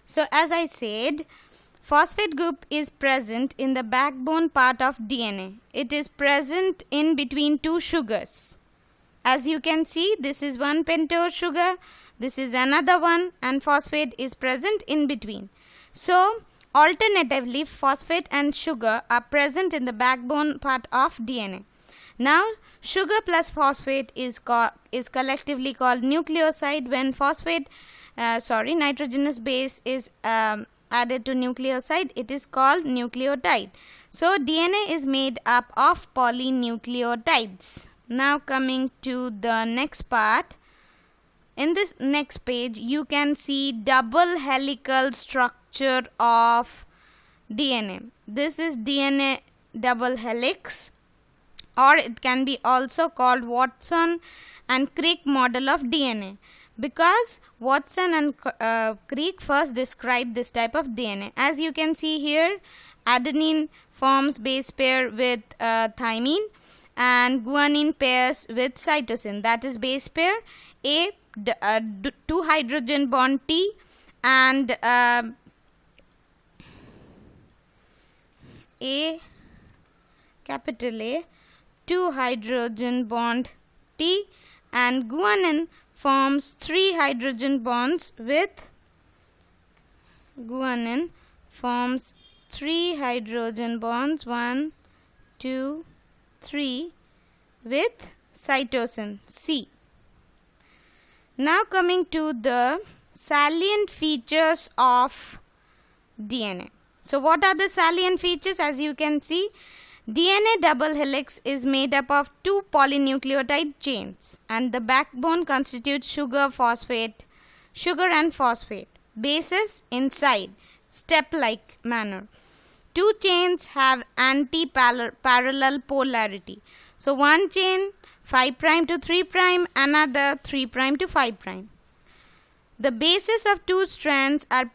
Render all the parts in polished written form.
So as I said, phosphate group is present in the backbone part of DNA. It is present in between two sugars. As you can see, this is one pentose sugar, this is another one, and phosphate is present in between. So alternatively, phosphate and sugar are present in the backbone part of DNA. Now, sugar plus phosphate is collectively called nucleoside. When nitrogenous base is added to nucleoside, it is called nucleotide. So DNA is made up of polynucleotides. Now coming to the next part. In this next page, you can see double helical structure of DNA. This is DNA double helix, or it can be also called Watson and Crick model of DNA, because Watson and Crick first described this type of DNA. As you can see here, adenine forms base pair with thymine, and guanine pairs with cytosine. That is base pair A, 2 hydrogen bond T, and capital A, 2 hydrogen bond T, and guanine forms 3 hydrogen bonds with guanine forms 3 hydrogen bonds, 1, 2, 3 with cytosine C. Now coming to the salient features of DNA. So what are the salient features? As you can see, DNA double helix is made up of 2 polynucleotide chains, and the backbone constitutes sugar and phosphate. Bases inside, step-like manner. 2 chains have anti-parallel polarity. So one chain 5' to 3', another 3' to 5'. The bases of 2 strands are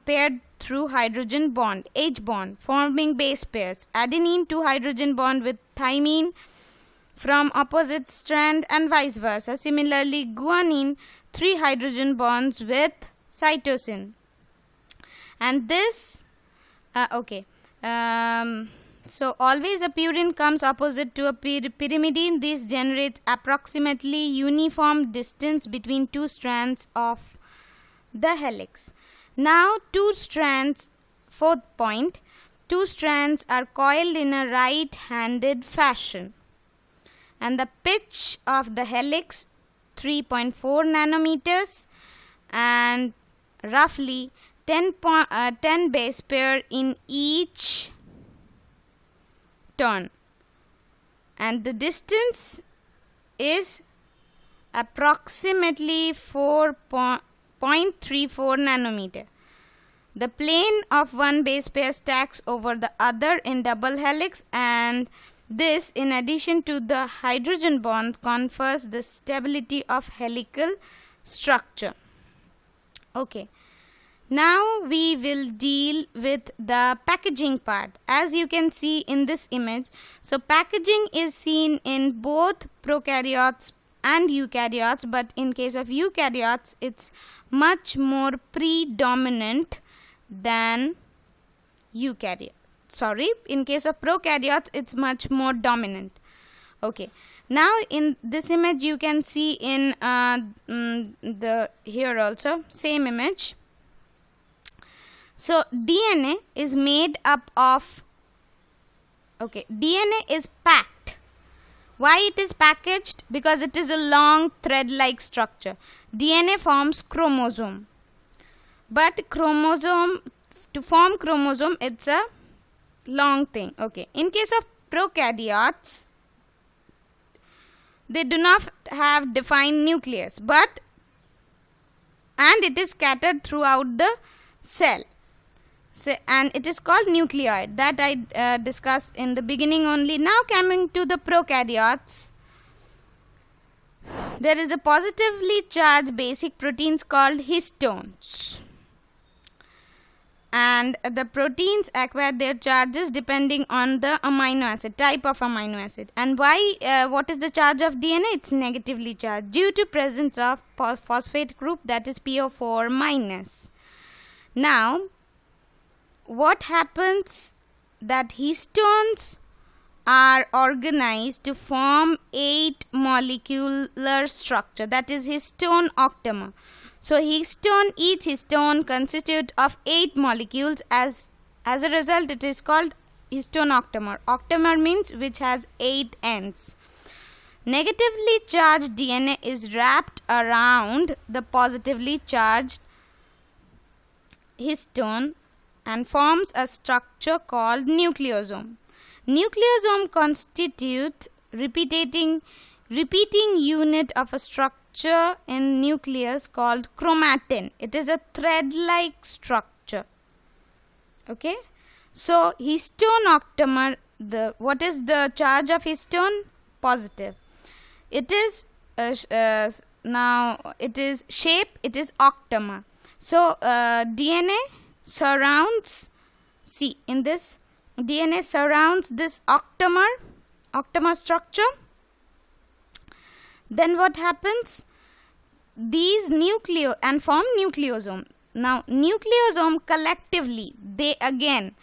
paired through hydrogen bond, H bond, forming base pairs. Adenine 2 hydrogen bond with thymine from opposite strand, and vice versa. Similarly, guanine 3 hydrogen bonds with cytosine. And this so always a purine comes opposite to a pyrimidine. This generates approximately uniform distance between 2 strands of the helix. Now 2 strands, fourth point, 2 strands are coiled in a right-handed fashion, and the pitch of the helix 3.4 nanometers, and roughly 10 base pair in each turn, and the distance is approximately 4.34 nanometer. The plane of one base pair stacks over the other in double helix, and this, in addition to the hydrogen bonds, confers the stability of helical structure. Okay. Now we will deal with the packaging part. As you can see in this image, so packaging is seen in both prokaryotes and eukaryotes, but in case of eukaryotes, it's much more predominant than in case of prokaryotes, it's much more dominant. Okay. Now in this image, you can see in here also, same image. So DNA is made up of, DNA is packed. Why it is packaged? Because it is a long thread-like structure. DNA forms chromosome. But to form chromosome, it's a long thing. Okay. In case of prokaryotes, they do not have defined nucleus, and it is scattered throughout the cell. And it is called nucleoid, that I discussed in the beginning only. Now coming to the prokaryotes, there is a positively charged basic proteins called histones, and the proteins acquire their charges depending on the amino acid, type of amino acid. And why? What is the charge of DNA? It's negatively charged due to presence of phosphate group, that is PO4 minus. Now what happens that histones are organized to form 8 molecular structure, that is histone octamer. So each histone constitutes of 8 molecules. As a result, it is called histone octamer. Octamer means which has 8 ends. Negatively charged DNA is wrapped around the positively charged histone and forms a structure called nucleosome. Nucleosome constitutes repeating unit of a structure in nucleus called chromatin. It is a thread-like structure. Okay. So histone octamer, what is the charge of histone? Positive. It is now it is shape. It is octamer. So DNA surrounds. See, in this DNA surrounds this octamer structure. Then what happens? These and form nucleosome. Now nucleosome collectively, they again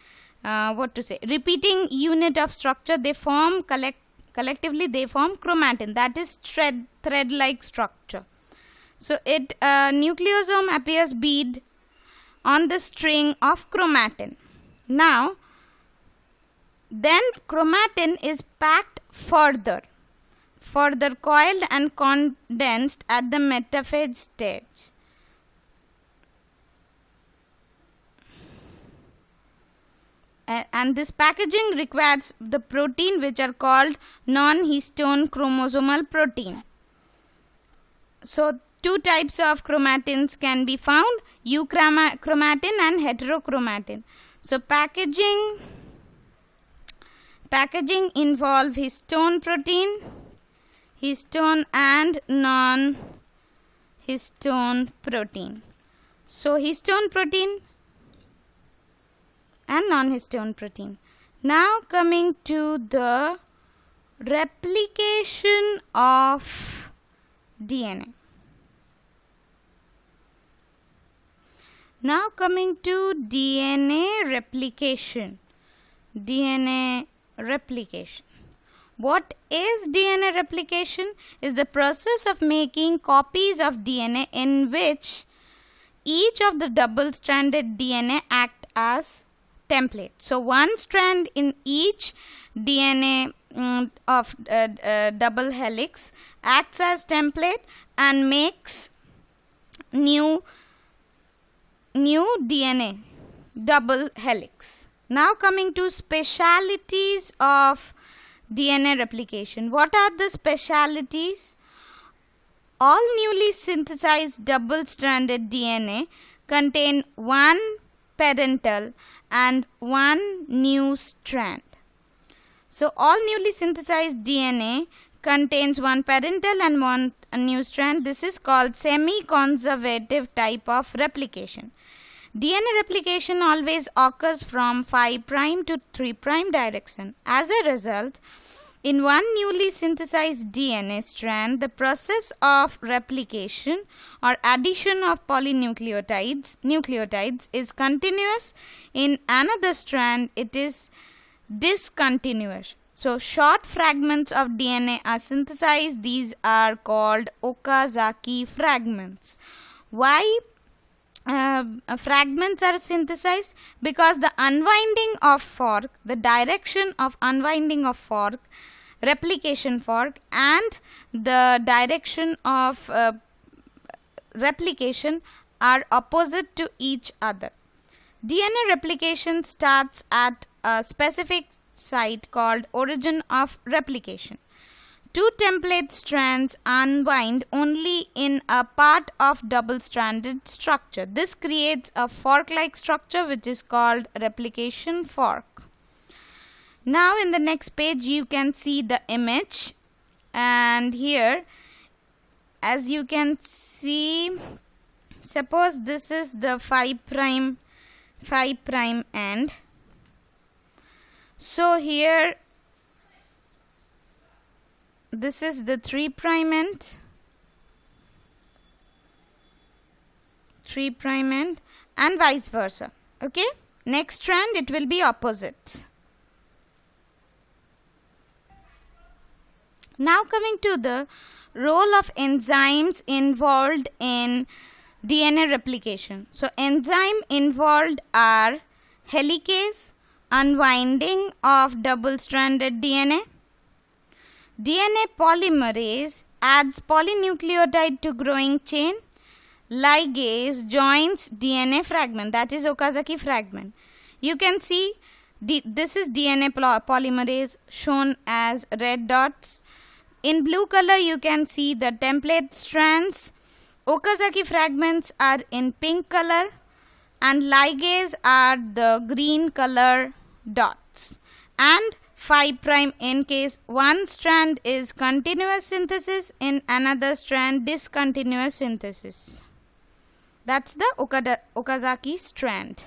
repeating unit of structure, they form collectively they form chromatin, that is thread like structure. So nucleosome appears bead on the string of chromatin. Now then chromatin is packed further coiled and condensed at the metaphase stage. And this packaging requires the protein which are called non-histone chromosomal protein. So two types of chromatins can be found, euchromatin and heterochromatin. So packaging involve histone protein, histone and non-histone protein. So histone protein and non-histone protein. Now coming to the replication of DNA. Now coming to DNA replication. What is DNA replication? Is the process of making copies of DNA in which each of the double-stranded DNA act as template. So one strand in each DNA of double helix acts as template and makes new DNA double helix. Now coming to specialities of DNA replication. What are the specialities? All newly synthesized double-stranded DNA contain one parental and one new strand. So all newly synthesized DNA contains one parental and one new strand. This is called semi-conservative type of replication. DNA replication always occurs from 5' to 3' direction. As a result, in one newly synthesized DNA strand, the process of replication or addition of polynucleotides is continuous. In another strand, it is discontinuous. So short fragments of DNA are synthesized. These are called Okazaki fragments. Why fragments are synthesized? Because the unwinding of fork, the direction of unwinding of fork, replication fork, and the direction of replication are opposite to each other. DNA replication starts at a specific site called origin of replication. Two template strands unwind only in a part of double-stranded structure. This creates a fork-like structure which is called replication fork. Now in the next page you can see the image, and here as you can see, suppose this is the 5' end. So here this is the 3' end, and vice versa. Okay, next strand it will be opposite. Now coming to the role of enzymes involved in DNA replication. So enzyme involved are helicase, unwinding of double-stranded DNA, DNA polymerase adds polynucleotide to growing chain, ligase joins DNA fragment, that is Okazaki fragment. You can see this is DNA polymerase shown as red dots. In blue color you can see the template strands. Okazaki fragments are in pink color and ligase are the green color dots, and 5' in case one strand is continuous synthesis, in another strand discontinuous synthesis. That's the Okazaki strand.